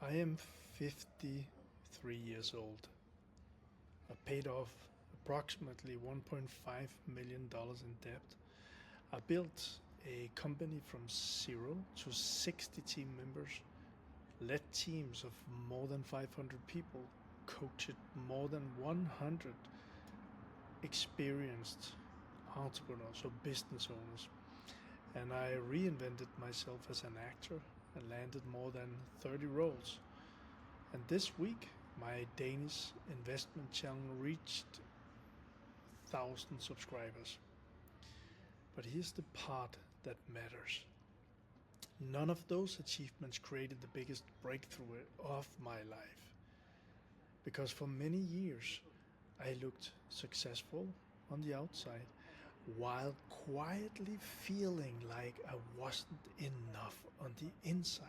I am 53 years old. I paid off approximately $1.5 million in debt. I built a company from 0 to 60 team members, led teams of more than 500 people, coached more than 100 experienced entrepreneurs or business owners, and I reinvented myself as an actor and landed more than 30 roles. And this week, my Danish investment channel reached 1,000 subscribers. But here's the part that matters. None of those achievements created the biggest breakthrough of my life. Because for many years, I looked successful on the outside while quietly feeling like I wasn't enough on the inside.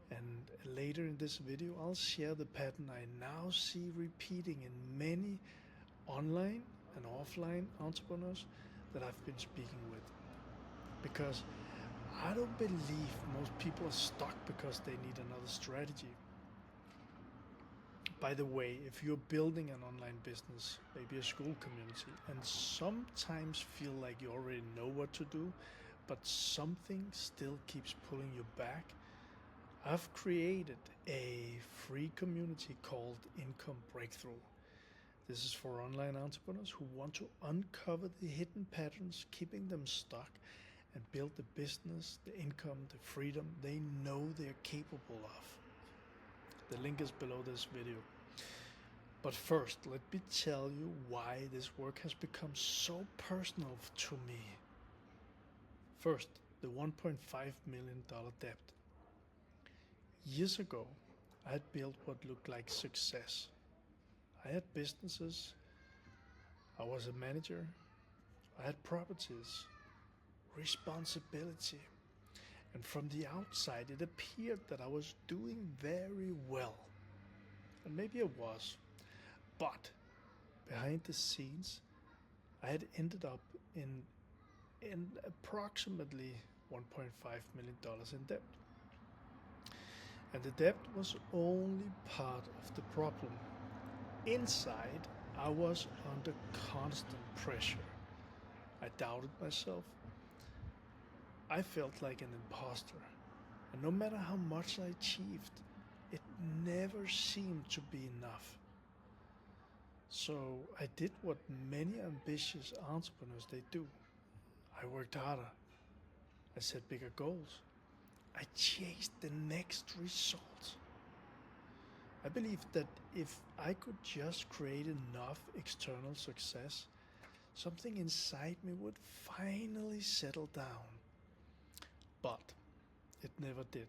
And later in this video, I'll share the pattern I now see repeating in many online and offline entrepreneurs that I've been speaking with. Because I don't believe most people are stuck because they need another strategy. By the way, if you're building an online business, maybe a school community, and sometimes feel like you already know what to do, but something still keeps pulling you back, I've created a free community called Income Breakthrough. This is for online entrepreneurs who want to uncover the hidden patterns keeping them stuck and build the business, the income, the freedom they know they're capable of. The link is below this video. But first, let me tell you why this work has become so personal to me. First, the $1.5 million debt. Years ago, I had built what looked like success. I had businesses, I was a manager, I had properties, responsibility. And from the outside, it appeared that I was doing very well. And maybe I was. But behind the scenes, I had ended up in approximately $1.5 million in debt. And the debt was only part of the problem. Inside, I was under constant pressure. I doubted myself. I felt like an imposter. And no matter how much I achieved, it never seemed to be enough. So I did what many ambitious entrepreneurs they do. I worked harder. I set bigger goals. I chased the next result. I believed that if I could just create enough external success, something inside me would finally settle down. But it never did.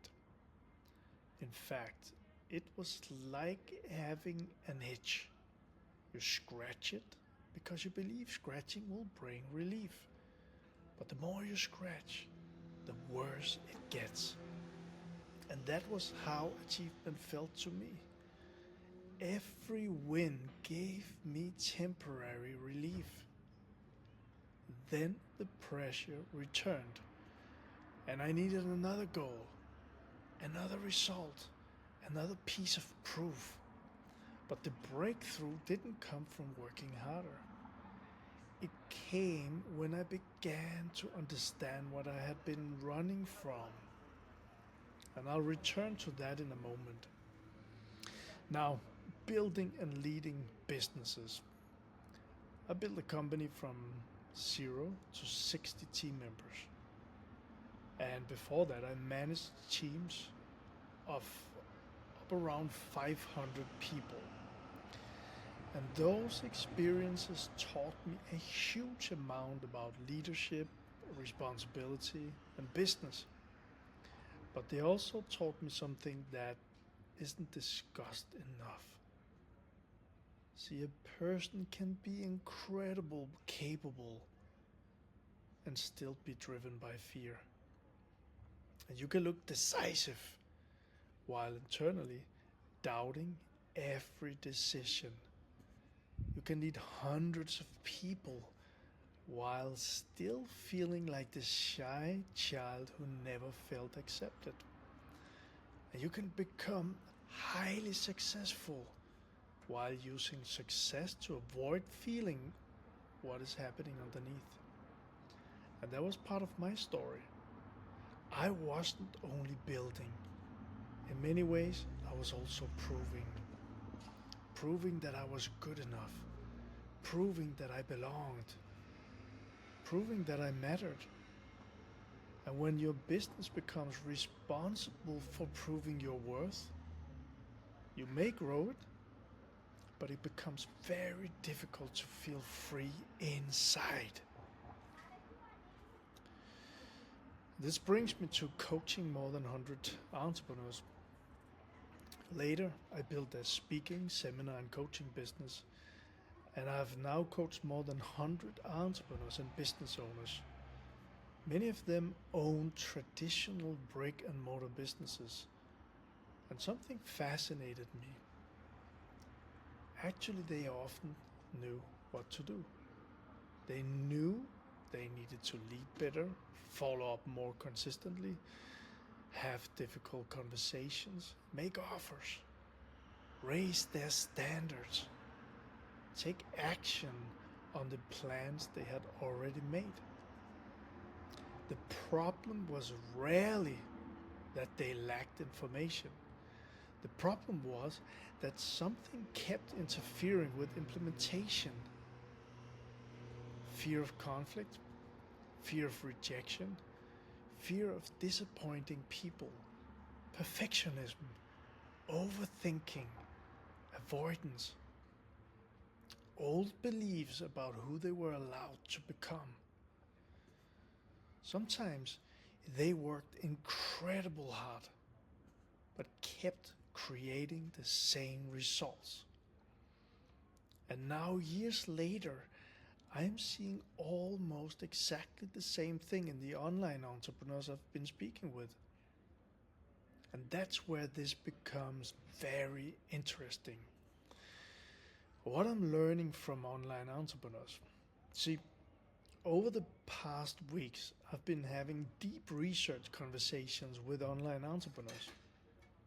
In fact, it was like having an itch. You scratch it because you believe scratching will bring relief. But the more you scratch, the worse it gets. And that was how achievement felt to me. Every win gave me temporary relief. Then the pressure returned, and I needed another goal, another result, another piece of proof. But the breakthrough didn't come from working harder. It came when I began to understand what I had been running from. And I'll return to that in a moment. Now, building and leading businesses. I built a company from 0 to 60 team members. And before that, I managed teams of up around 500 people. And those experiences taught me a huge amount about leadership, responsibility, and business. But they also taught me something that isn't discussed enough. See, a person can be incredible, capable, and still be driven by fear. And you can look decisive while internally doubting every decision. You can lead hundreds of people while still feeling like the shy child who never felt accepted. And you can become highly successful while using success to avoid feeling what is happening underneath. And that was part of my story. I wasn't only building. In many ways, I was also proving that I was good enough, proving that I belonged, proving that I mattered. And when your business becomes responsible for proving your worth, you may grow it, but it becomes very difficult to feel free inside. This brings me to coaching more than 100 entrepreneurs. Later, I built a speaking, seminar, and coaching business, and I've now coached more than 100 entrepreneurs and business owners. Many of them own traditional brick and mortar businesses, and something fascinated me. Actually, they often knew what to do. They knew they needed to lead better, follow up more consistently, have difficult conversations, make offers, raise their standards, take action on the plans they had already made. The problem was rarely that they lacked information. The problem was that something kept interfering with implementation. Fear of conflict, fear of rejection, fear of disappointing people, perfectionism, overthinking, avoidance, old beliefs about who they were allowed to become. Sometimes they worked incredibly hard, but kept creating the same results. And now, years later, I'm seeing almost exactly the same thing in the online entrepreneurs I've been speaking with. And that's where this becomes very interesting. What I'm learning from online entrepreneurs. See, over the past weeks, I've been having deep research conversations with online entrepreneurs.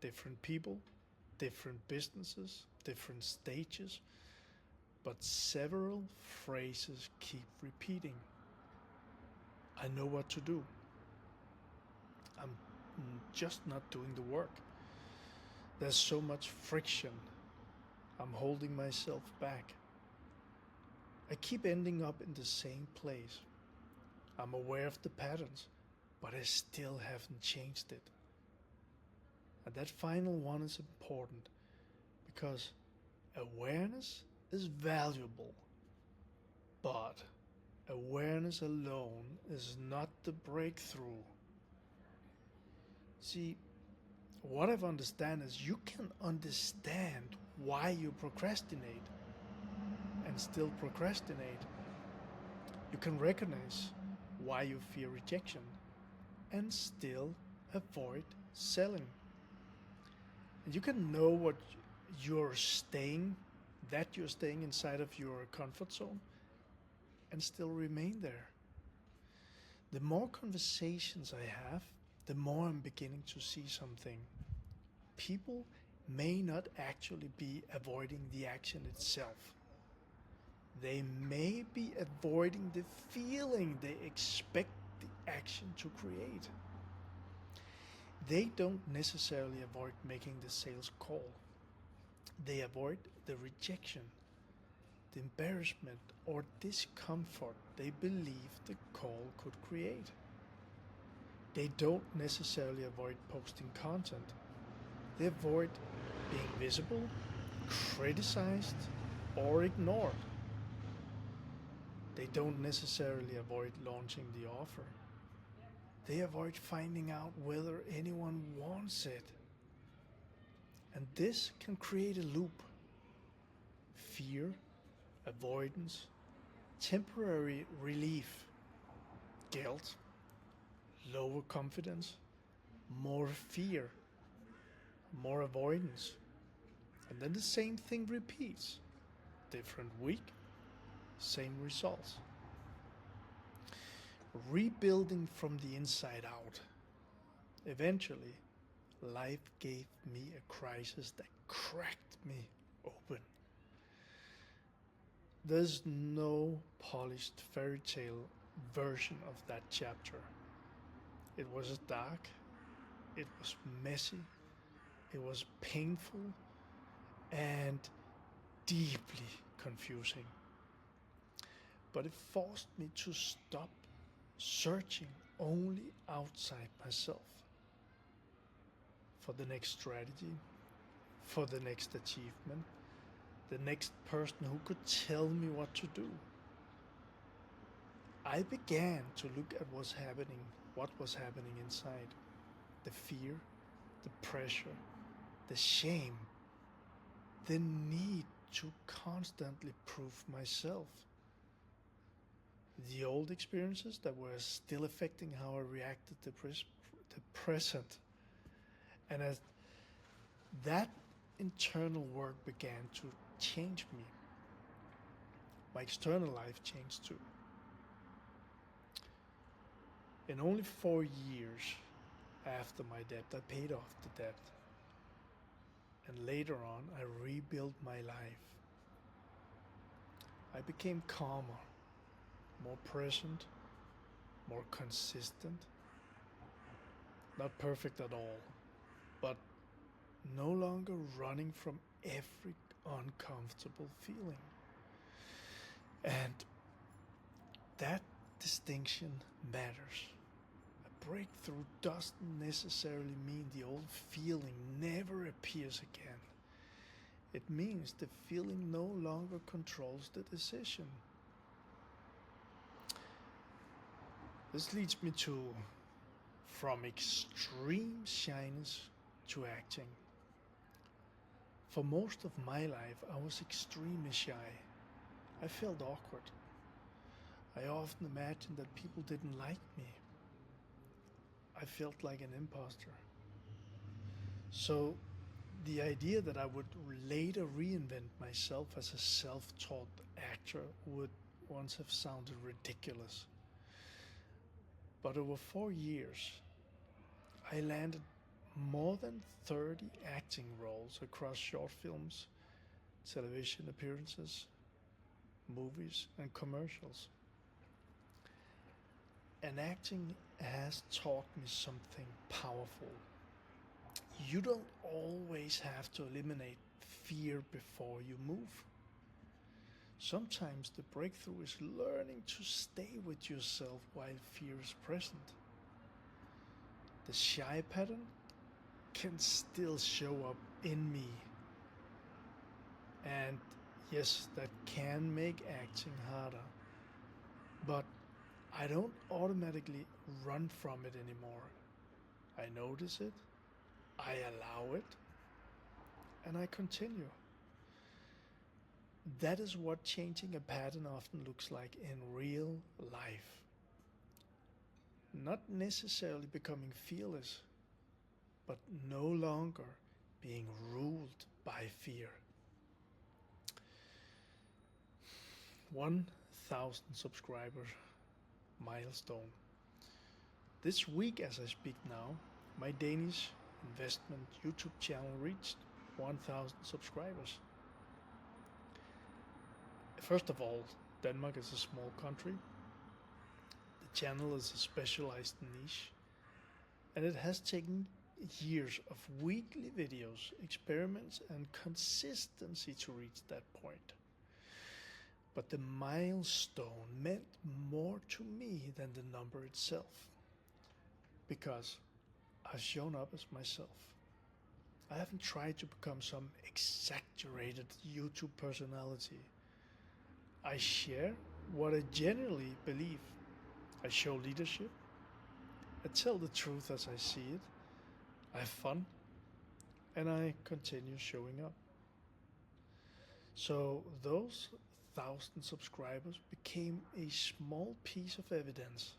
Different people, different businesses, different stages, but several phrases keep repeating. I know what to do. I'm just not doing the work. There's so much friction. I'm holding myself back. I keep ending up in the same place. I'm aware of the patterns, but I still haven't changed it. And that final one is important because awareness is valuable, but awareness alone is not the breakthrough. See, what I've understand is you can understand why you procrastinate and still procrastinate. You can recognize why you fear rejection and still avoid selling. And you can know what you're staying, that you're staying inside of your comfort zone and still remain there. The more conversations I have, the more I'm beginning to see something. People may not actually be avoiding the action itself. They may be avoiding the feeling they expect the action to create. They don't necessarily avoid making the sales call. They avoid the rejection, the embarrassment, or discomfort they believe the call could create. They don't necessarily avoid posting content. They avoid being visible, criticized, or ignored. They don't necessarily avoid launching the offer. They avoid finding out whether anyone wants it. And this can create a loop. Fear, avoidance, temporary relief, guilt, lower confidence, more fear, more avoidance. And then the same thing repeats. Different week, same results. Rebuilding from the inside out. Eventually, life gave me a crisis that cracked me open. There's no polished fairy tale version of that chapter. It was dark, it was messy, it was painful, and deeply confusing. But it forced me to stop searching only outside myself for the next strategy, for the next achievement, the next person who could tell me what to do. I began to look at what was happening inside. The fear, the pressure, the shame, the need to constantly prove myself. The old experiences that were still affecting how I reacted to the present. And as that internal work began to change me, my external life changed too. In only 4 years after my debt, I paid off the debt. And later on, I rebuilt my life. I became calmer, more present, more consistent. Not perfect at all, but no longer running from every uncomfortable feeling. And that distinction matters. A breakthrough doesn't necessarily mean the old feeling never appears again. It means the feeling no longer controls the decision. This leads me to from extreme shyness to acting. For most of my life, I was extremely shy. I felt awkward. I often imagined that people didn't like me. I felt like an imposter. So the idea that I would later reinvent myself as a self-taught actor would once have sounded ridiculous. But over 4 years, I landed more than 30 acting roles across short films, television appearances, movies, and commercials. And acting has taught me something powerful. You don't always have to eliminate fear before you move. Sometimes the breakthrough is learning to stay with yourself while fear is present. The shy pattern can still show up in me. And yes, that can make acting harder. But I don't automatically run from it anymore. I notice it, I allow it, and I continue. That is what changing a pattern often looks like in real life. Not necessarily becoming fearless, but no longer being ruled by fear. 1,000 subscribers milestone. This week, as I speak now, my Danish investment YouTube channel reached 1,000 subscribers. First of all, Denmark is a small country. The channel is a specialized niche, and it has taken years of weekly videos, experiments, and consistency to reach that point. But the milestone meant more to me than the number itself, because I've shown up as myself. I haven't tried to become some exaggerated YouTube personality. I share what I genuinely believe. I show leadership. I tell the truth as I see it. I have fun. And I continue showing up. So those 1,000 subscribers became a small piece of evidence.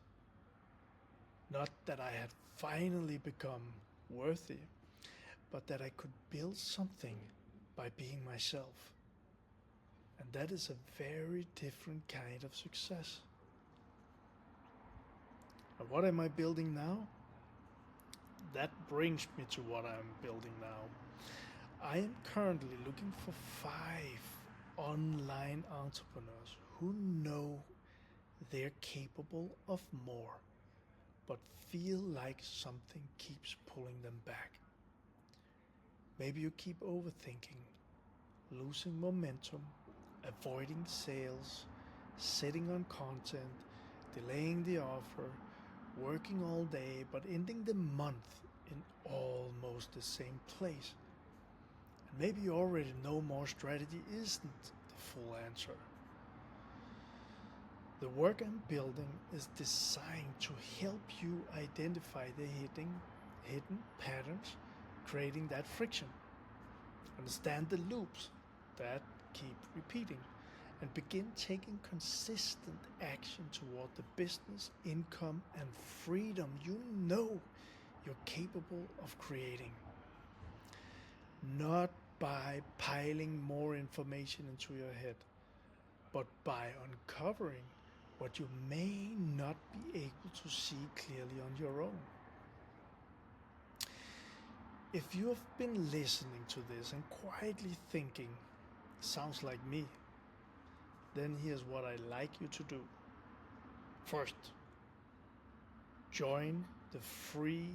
Not that I had finally become worthy, but that I could build something by being myself. And that is a very different kind of success. And what am I building now? that brings me to what I'm building now. I am currently looking for 5 online entrepreneurs who know they're capable of more, but feel like something keeps pulling them back. Maybe you keep overthinking, losing momentum, avoiding sales, sitting on content, delaying the offer, working all day, but ending the month in almost the same place. And maybe you already know more strategy isn't the full answer. The work I'm building is designed to help you identify the hidden patterns, creating that friction, understand the loops that keep repeating, and begin taking consistent action toward the business, income, and freedom you know you're capable of creating. Not by piling more information into your head, but by uncovering what you may not be able to see clearly on your own. If you have been listening to this and quietly thinking, sounds like me, then here's what I'd like you to do. First, join the free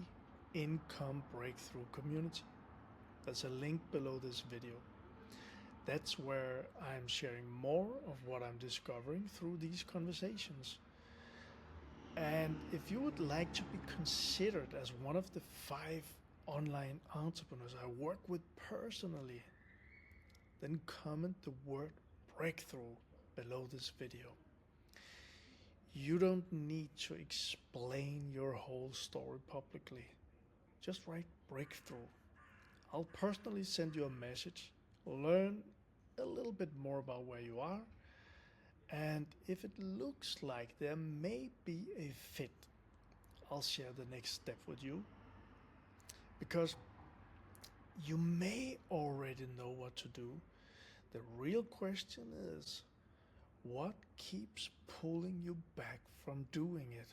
income breakthrough community. There's a link below this video. That's where I'm sharing more of what I'm discovering through these conversations. And if you would like to be considered as one of the 5 online entrepreneurs I work with personally, then comment the word breakthrough below this video. You don't need to explain your whole story publicly. Just write breakthrough. I'll personally send you a message, learn a little bit more about where you are, and if it looks like there may be a fit, I'll share the next step with you. Because you may already know what to do. The real question is, what keeps pulling you back from doing it?